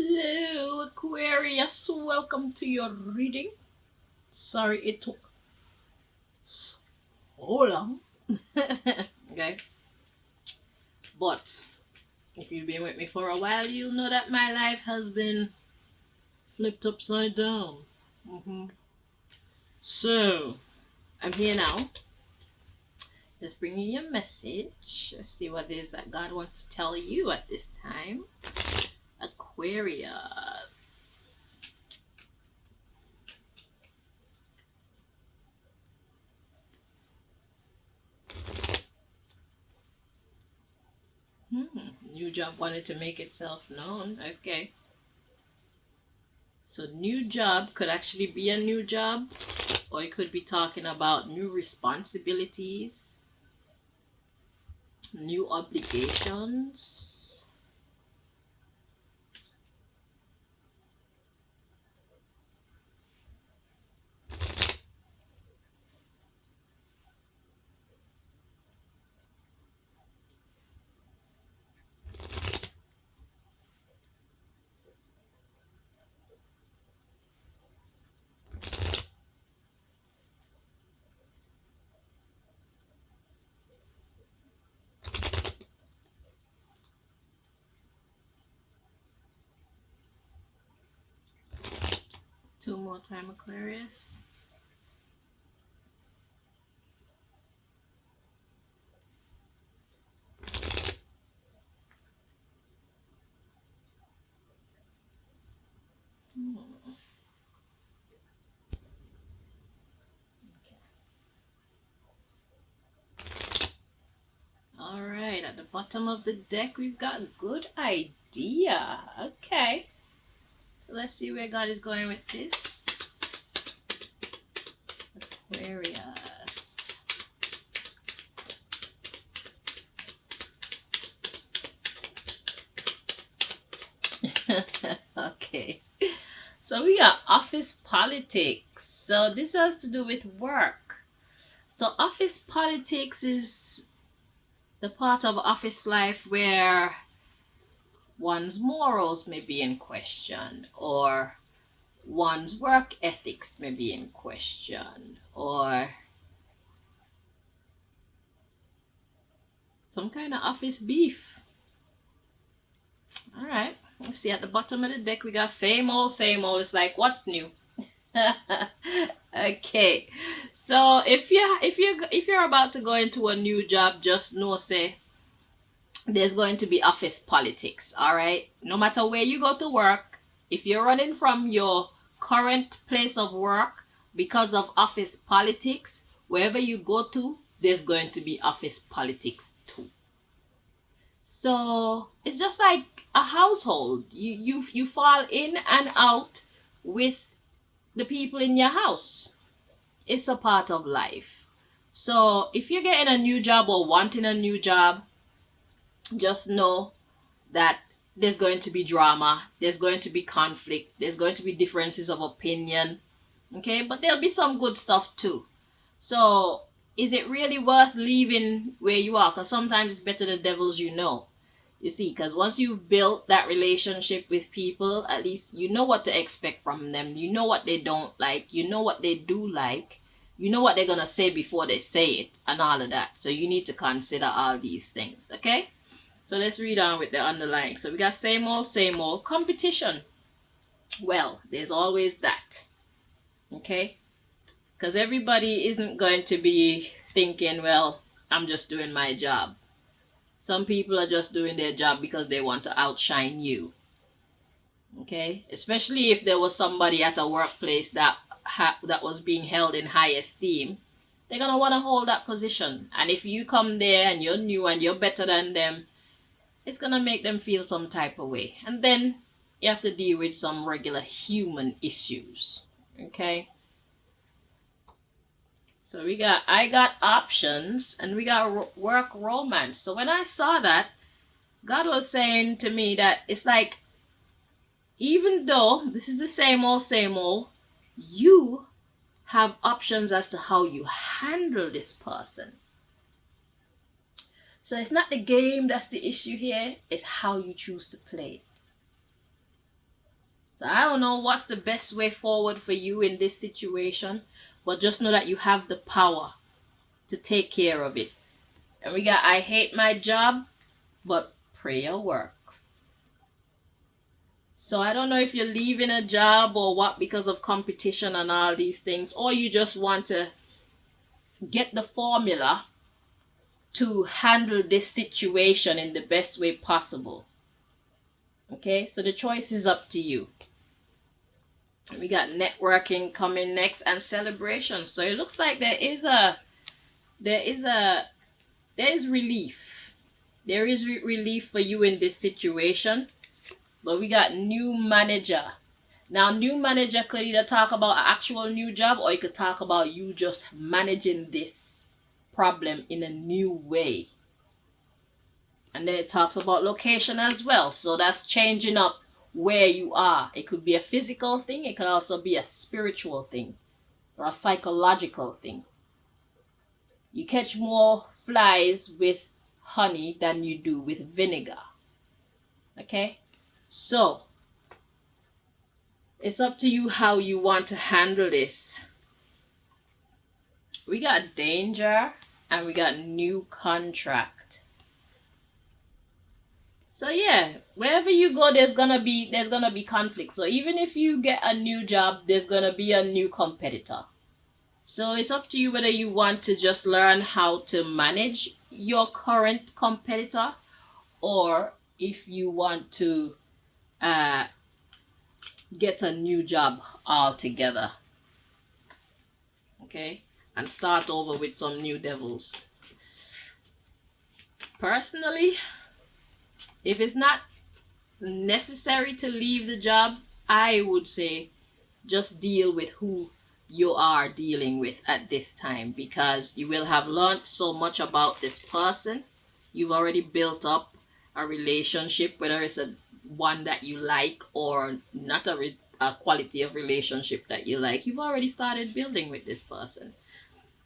Hello, Aquarius. Welcome to your reading. Sorry it took so long. Okay. But if you've been with me for a while, you'll know that my life has been flipped upside down. So, I'm here now. Just bringing you a message. Let's see what it is that God wants to tell you at this time. Aquarius. New job wanted to make itself known. Okay. So new job could actually be a new job, or it could be talking about new responsibilities, new obligations. Two more time, Aquarius. All right, at the bottom of the deck, we've got good idea. Okay. Let's see where God is going with this. Aquarius. Okay. So we got office politics. So this has to do with work. So office politics is the part of office life where one's morals may be in question, or one's work ethics may be in question, or some kind of office beef. All right, let's see, at the bottom of the deck we got same old, same old. It's like, what's new? Okay, so if you're about to go into a new job, just know, say, there's going to be office politics. All right, no matter where you go to work, if you're running from your current place of work because of office politics, wherever you go to, there's going to be office politics too. So it's just like a household. You fall in and out with the people in your house. It's a part of life. So if you're getting a new job or wanting a new job, just know that there's going to be drama, there's going to be conflict, there's going to be differences of opinion. Okay, but there'll be some good stuff too. So is it really worth leaving where you are? Because sometimes it's better the devils you know. You see, because once you've built that relationship with people, at least you know what to expect from them. You know what they don't like, you know what they do like, you know what they're gonna say before they say it, and all of that. So you need to consider all these things. Okay, so let's read on with the underlying. So we got same old competition. Well, there's always that. Okay, because everybody isn't going to be thinking, well, I'm just doing my job. Some people are just doing their job because they want to outshine you. Okay, especially if there was somebody at a workplace that was being held in high esteem, they're gonna want to hold that position. And if you come there and you're new and you're better than them, it's gonna make them feel some type of way, and then you have to deal with some regular human issues. Okay, so I got options, and we got work romance. So when I saw that, God was saying to me that it's like, even though this is the same old, you have options as to how you handle this person. So it's not the game that's the issue here, it's how you choose to play it. So I don't know what's the best way forward for you in this situation, but just know that you have the power to take care of it. And we got I hate my job, but prayer works. So I don't know if you're leaving a job or what because of competition and all these things, or you just want to get the formula to handle this situation in the best way possible. Okay, so the choice is up to you. We got networking coming next and celebration. So it looks like there is relief. There is relief for you in this situation. But we got new manager. Now, new manager could either talk about an actual new job, or it could talk about you just managing this problem in a new way. And then it talks about location as well. So that's changing up where you are. It could be a physical thing. It could also be a spiritual thing or a psychological thing. You catch more flies with honey than you do with vinegar. Okay? So, it's up to you how you want to handle this. We got danger and we got new contract. So yeah, wherever you go, there's gonna be conflict. So even if you get a new job, there's gonna be a new competitor. So it's up to you whether you want to just learn how to manage your current competitor, or if you want to get a new job altogether. Okay, and start over with some new devils. Personally, if it's not necessary to leave the job, I would say just deal with who you are dealing with at this time, because you will have learned so much about this person. You've already built up a relationship, whether it's a one that you like or not, a quality of relationship that you like. You've already started building with this person.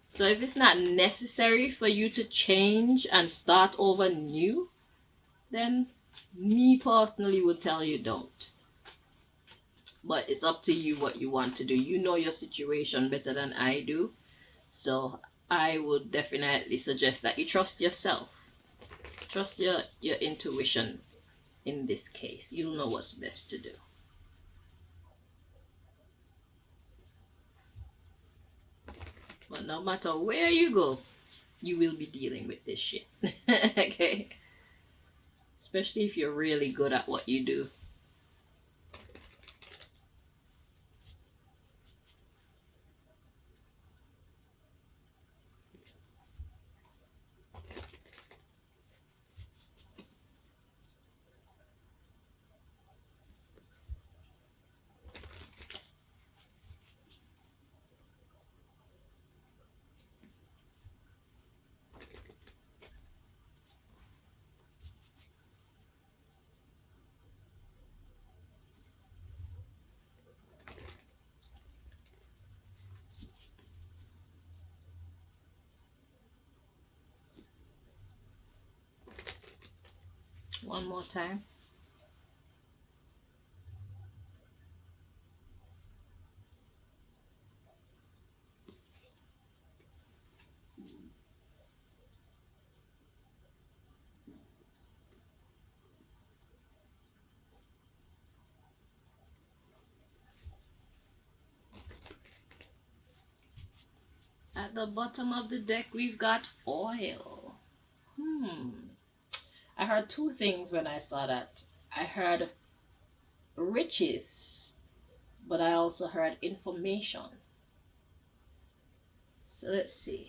So if it's not necessary for you to change and start over new, then me personally would tell you don't. But it's up to you what you want to do. You know your situation better than I do. So I would definitely suggest that you trust yourself. Trust your intuition in this case. You'll know what's best to do. But no matter where you go, you will be dealing with this shit. Okay? Especially if you're really good at what you do. One more time. At the bottom of the deck, we've got oil. I heard two things when I saw that. I heard riches, but I also heard information. So let's see.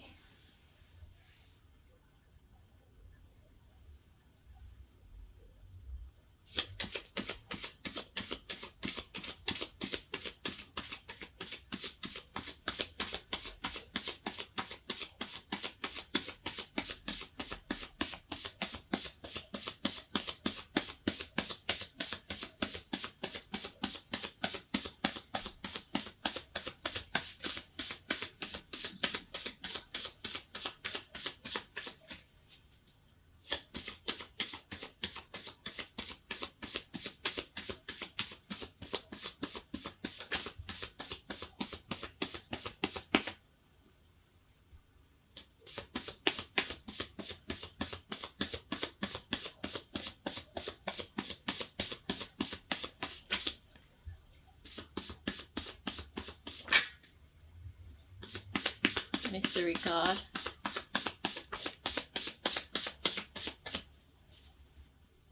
mystery card.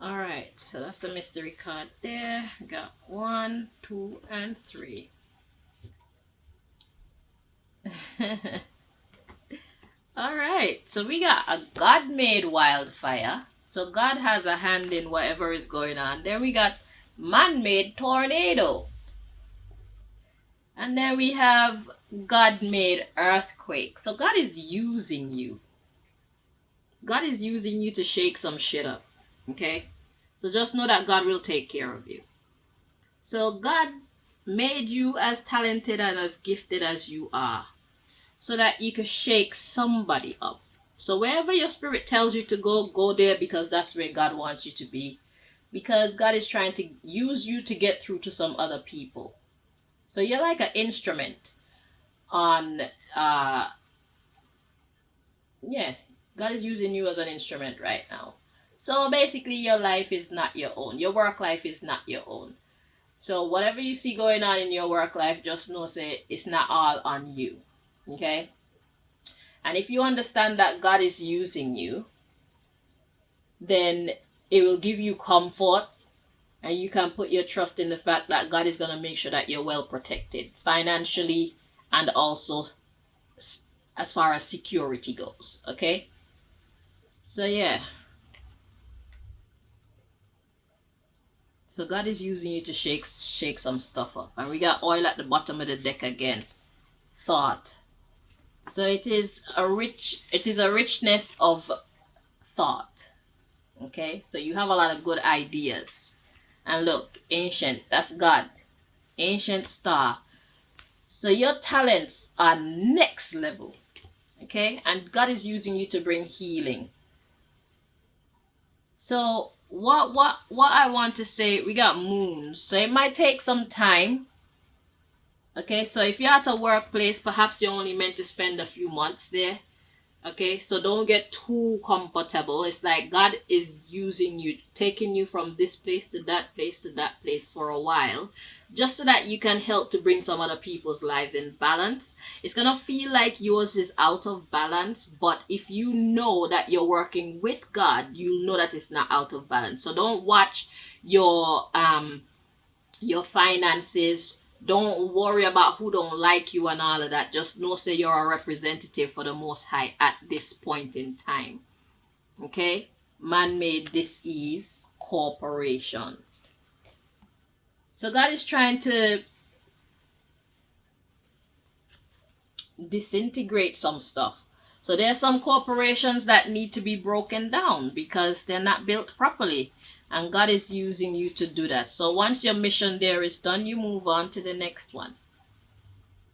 All right, so that's a mystery card there. Got 1, 2, and 3. All right, so we got a God-made wildfire. So God has a hand in whatever is going on. Then we got man-made tornado. And then we have God-made earthquake. So God is using you. God is using you to shake some shit up. Okay? So just know that God will take care of you. So God made you as talented and as gifted as you are, so that you can shake somebody up. So wherever your spirit tells you to go, go there, because that's where God wants you to be. Because God is trying to use you to get through to some other people. So you're like an instrument on, God is using you as an instrument right now. So basically your life is not your own. Your work life is not your own. So whatever you see going on in your work life, just know, say, it's not all on you. Okay? And if you understand that God is using you, then it will give you comfort, and you can put your trust in the fact that God is going to make sure that you're well protected financially and also as far as security goes. Okay? So yeah. So God is using you to shake some stuff up. And we got oil at the bottom of the deck again. Thought. So it is a richness of thought. Okay? So you have a lot of good ideas. And look, ancient, that's God. Ancient star. So your talents are next level. Okay? And God is using you to bring healing. So what I want to say, we got moons. So it might take some time. Okay, so if you're at a workplace, perhaps you're only meant to spend a few months there. Okay, so don't get too comfortable. It's like God is using you, taking you from this place to that place for a while, just so that you can help to bring some other people's lives in balance. It's gonna feel like yours is out of balance, but if you know that you're working with God, you'll know that it's not out of balance. So don't watch your finances. Don't worry about who don't like you and all of that. Just know, say, you're a representative for the Most High at this point in time. Okay? Man-made dis-ease corporation. So God is trying to disintegrate some stuff. So there are some corporations that need to be broken down because they're not built properly. And God is using you to do that. So once your mission there is done, you move on to the next one.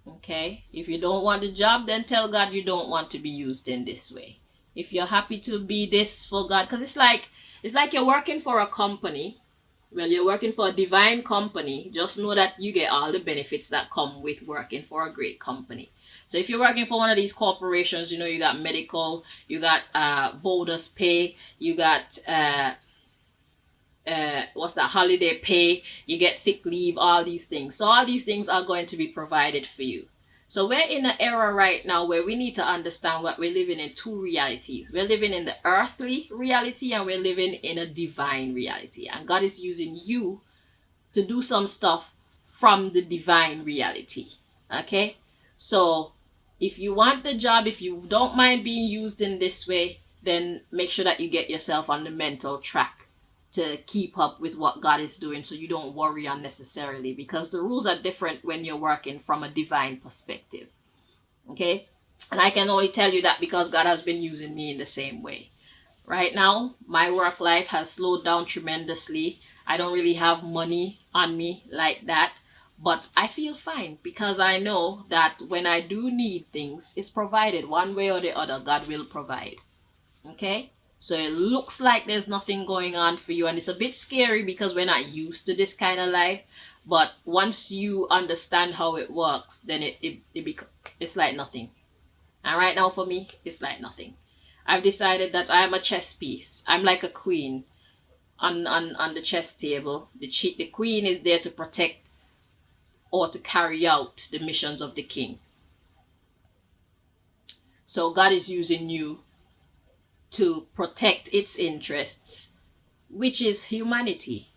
Okay? If you don't want the job, then tell God you don't want to be used in this way. If you're happy to be this for God, because it's like you're working for a company. Well, you're working for a divine company. Just know that you get all the benefits that come with working for a great company. So if you're working for one of these corporations, you know, you got medical, you got bonus pay, you got holiday pay, you get sick leave, all these things. So all these things are going to be provided for you. So we're in an era right now where we need to understand what we're living in two realities. We're living in the earthly reality and we're living in a divine reality. And God is using you to do some stuff from the divine reality. Okay? So if you want the job, if you don't mind being used in this way, then make sure that you get yourself on the mental track to keep up with what God is doing, so you don't worry unnecessarily, because the rules are different when you're working from a divine perspective. Okay? And I can only tell you that because God has been using me in the same way. Right now, my work life has slowed down tremendously. I don't really have money on me like that, but I feel fine because I know that when I do need things, it's provided one way or the other. God will provide. Okay? So it looks like there's nothing going on for you, and it's a bit scary because we're not used to this kind of life. But once you understand how it works, then it's like nothing. And right now for me, it's like nothing. I've decided that I am a chess piece. I'm like a queen on the chess table. The queen is there to protect or to carry out the missions of the king. So God is using you to protect its interests, which is humanity.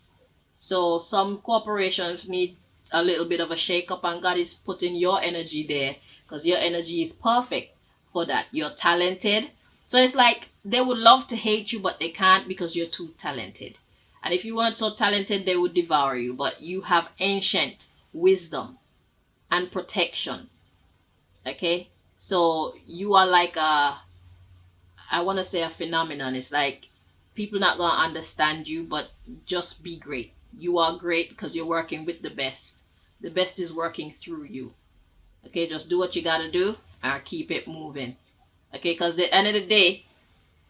So some corporations need a little bit of a shake up, and God is putting your energy there because your energy is perfect for that. You're talented. So it's like they would love to hate you, but they can't because you're too talented. And if you weren't so talented, they would devour you. But you have ancient wisdom and protection. Okay? So you are like I want to say a phenomenon. It's like people not going to understand you, but just be great. You are great because you're working with the best. The best is working through you. Okay, just do what you got to do and keep it moving. Okay, because at the end of the day,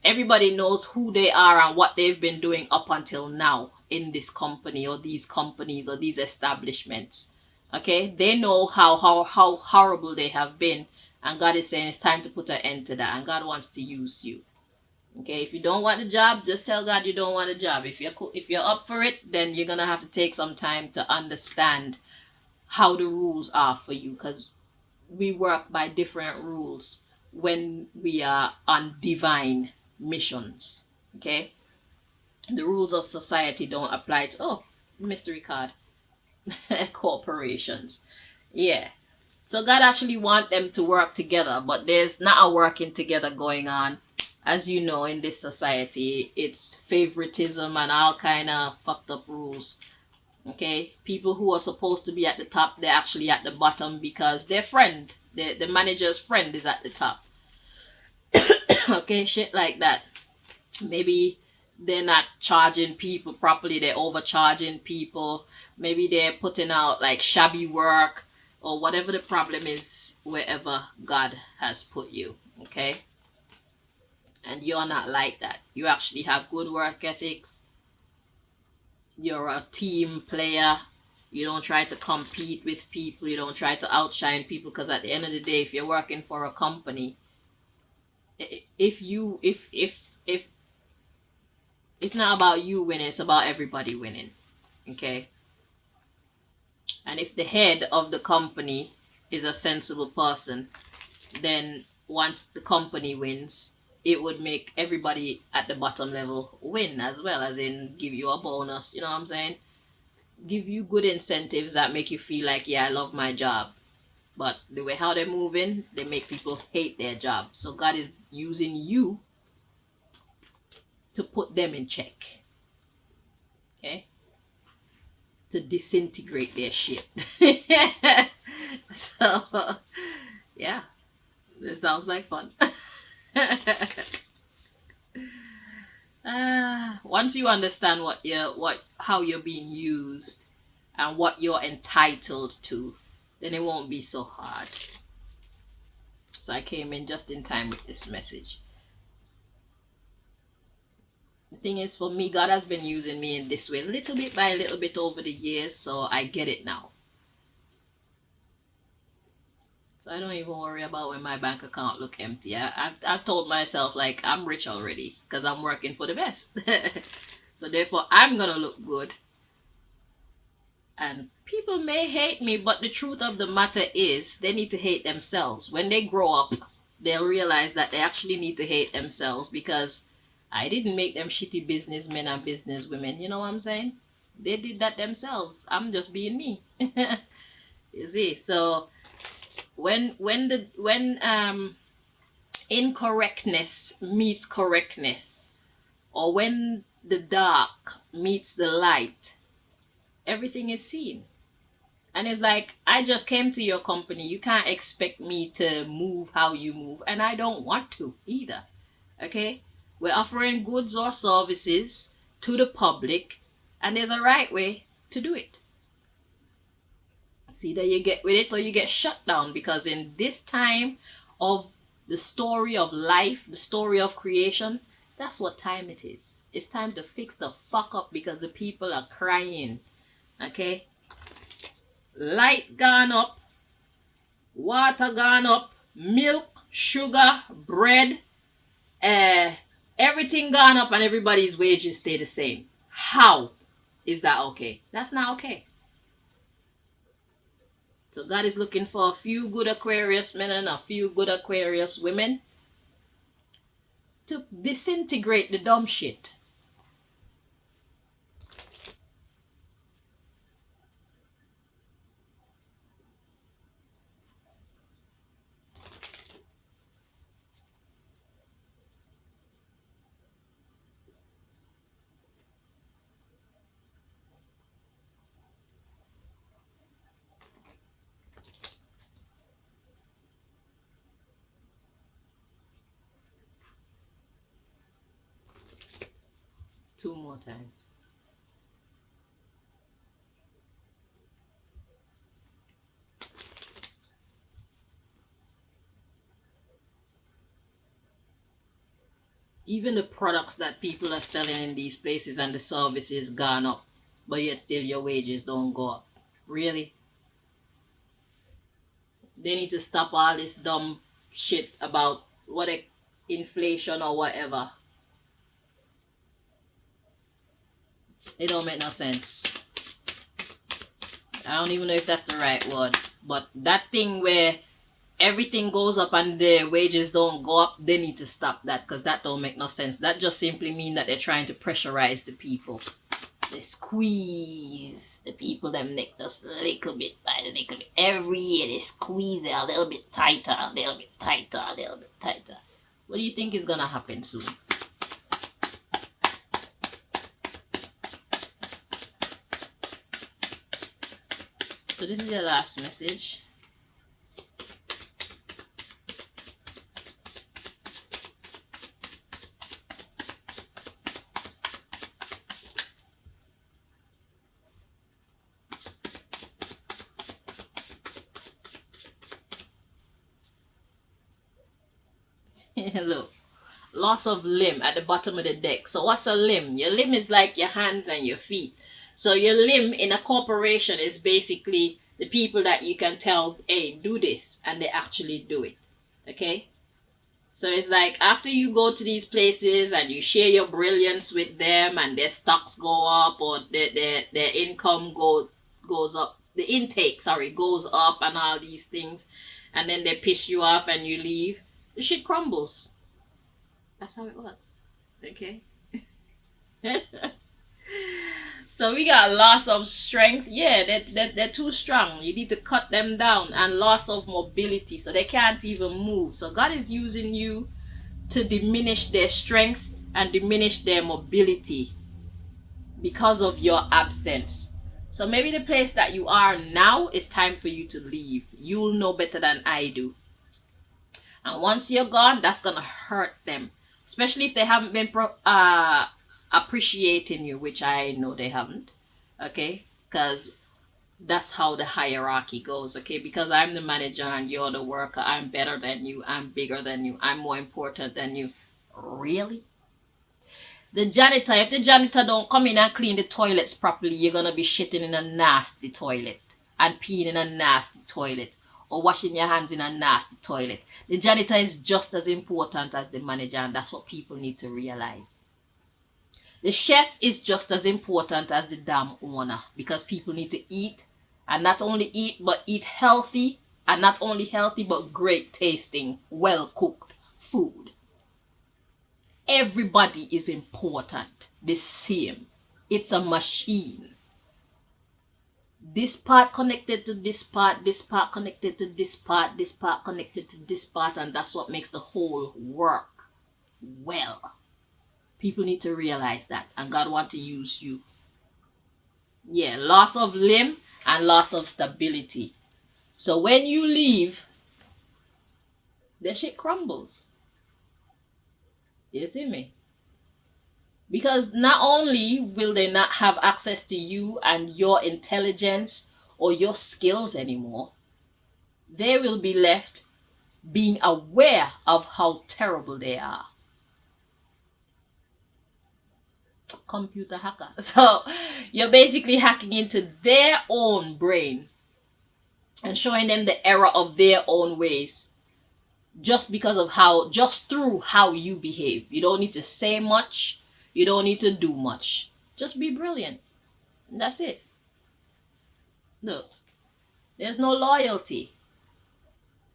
everybody knows who they are and what they've been doing up until now in this company or these companies or these establishments. Okay, they know how horrible they have been, and God is saying it's time to put an end to that, and God wants to use you. Okay, if you don't want the job, just tell God you don't want the job. If you're up for it, then you're gonna have to take some time to understand how the rules are for you, because we work by different rules when we are on divine missions. Okay, the rules of society don't apply to mystery card corporations. Yeah, so God actually want them to work together, but there's not a working together going on. As you know, in this society, it's favoritism and all kind of fucked up rules. Okay, people who are supposed to be at the top, they're actually at the bottom because their friend, the manager's friend, is at the top. Okay, shit like that. Maybe they're not charging people properly, they're overcharging people. Maybe they're putting out like shabby work or whatever the problem is wherever God has put you. Okay, and you're not like that. You actually have good work ethics. You're a team player. You don't try to compete with people. You don't try to outshine people, because at the end of the day, if you're working for a company, if it's not about you winning, it's about everybody winning. Okay, and if the head of the company is a sensible person, then once the company wins, it would make everybody at the bottom level win as well, as in give you a bonus. You know what I'm saying? Give you good incentives that make you feel like, yeah, I love my job. But the way how they're moving, they make people hate their job. So God is using you to put them in check. Okay? To disintegrate their shit. So, yeah. This sounds like fun. Once you understand how you're being used and what you're entitled to, then it won't be so hard. So I came in just in time with this message. The thing is, for me, God has been using me in this way, little bit by little bit over the years, so I get it now. So I don't even worry about when my bank account look empty. I've told myself, like, I'm rich already because I'm working for the best. So therefore, I'm going to look good. And people may hate me, but the truth of the matter is they need to hate themselves. When they grow up, they'll realize that they actually need to hate themselves, because I didn't make them shitty businessmen and businesswomen. You know what I'm saying? They did that themselves. I'm just being me. You see? So when incorrectness meets correctness, or when the dark meets the light, everything is seen. And it's like, I just came to your company. You can't expect me to move how you move, and I don't want to either. Okay, we're offering goods or services to the public, and there's a right way to do it. It's either you get with it or you get shut down, because in this time of the story of life, the story of creation, that's what time it is. It's time to fix the fuck up, because the people are crying. Okay, light gone up, water gone up, milk, sugar, bread, everything gone up, and everybody's wages stay the same. How is that okay? That's not okay. So God is looking for a few good Aquarius men and a few good Aquarius women to disintegrate the dumb shit. Two more times. Even the products that people are selling in these places and the services gone up, but yet still your wages don't go up. Really? They need to stop all this dumb shit about inflation or whatever. It don't make no sense. I don't even know if that's the right word, but that thing where everything goes up and the wages don't go up, they need to stop that, because that don't make no sense. That just simply means that they're trying to pressurize the people. They squeeze the people, them neck just a little bit tighter, little bit. Every year they squeeze it a little bit tighter, a little bit tighter, a little bit tighter. What do you think is gonna happen soon? So this is your last message. Look, loss of limb at the bottom of the deck. So what's a limb? Your limb is like your hands and your feet. So your limb in a corporation is basically the people that you can tell, hey, do this, and they actually do it. Okay? So it's like after you go to these places and you share your brilliance with them and their stocks go up or their income goes up, the intake, goes up and all these things, and then they piss you off and you leave, the shit crumbles. That's how it works. Okay? So we got loss of strength. Yeah, they're too strong. You need to cut them down. And loss of mobility. So they can't even move. So God is using you to diminish their strength and diminish their mobility because of your absence. So maybe the place that you are now is time for you to leave. You'll know better than I do. And once you're gone, that's going to hurt them. Especially if they haven't been appreciating you, which I know they haven't. Okay? Because that's how the hierarchy goes. Okay? Because I'm the manager and you're the worker. I'm better than you. I'm bigger than you. I'm more important than you. Really? The janitor, if the janitor don't come in and clean the toilets properly, you're going to be shitting in a nasty toilet. And peeing in a nasty toilet. Or washing your hands in a nasty toilet. The janitor is just as important as the manager, and that's what people need to realize. The chef is just as important as the damn owner, because people need to eat, and not only eat, but eat healthy, and not only healthy, but great tasting, well cooked food. Everybody is important, the same. It's a machine. This part connected to this part connected to this part connected to this part, and that's what makes the whole work well. People need to realize that, and God wants to use you. Yeah, loss of limb and loss of stability. So when you leave, the shit crumbles. You see me? Because not only will they not have access to you and your intelligence or your skills anymore, they will be left being aware of how terrible they are. Computer hacker. So you're basically hacking into their own brain and showing them the error of their own ways just through how you behave. You don't need to say much. You don't need to do much. Just be brilliant. And that's it. Look, there's no loyalty.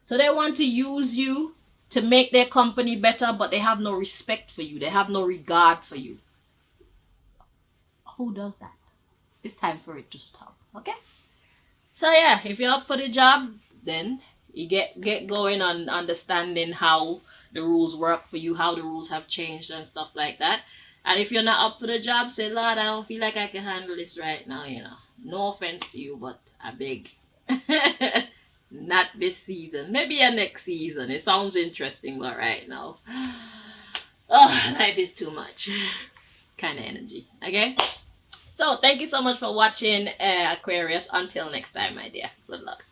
So they want to use you to make their company better, but they have no respect for you. They have no regard for you. Who does that? It's time for it to stop. Okay? So yeah, if you're up for the job, then you get going on understanding how the rules work for you, how the rules have changed and stuff like that. And if you're not up for the job, say, Lord, I don't feel like I can handle this right now, you know. No offense to you, but I beg. Not this season. Maybe a next season. It sounds interesting, but right now, oh, life is too much kind of energy. Okay? So thank you so much for watching, Aquarius. Until next time, my dear. Good luck.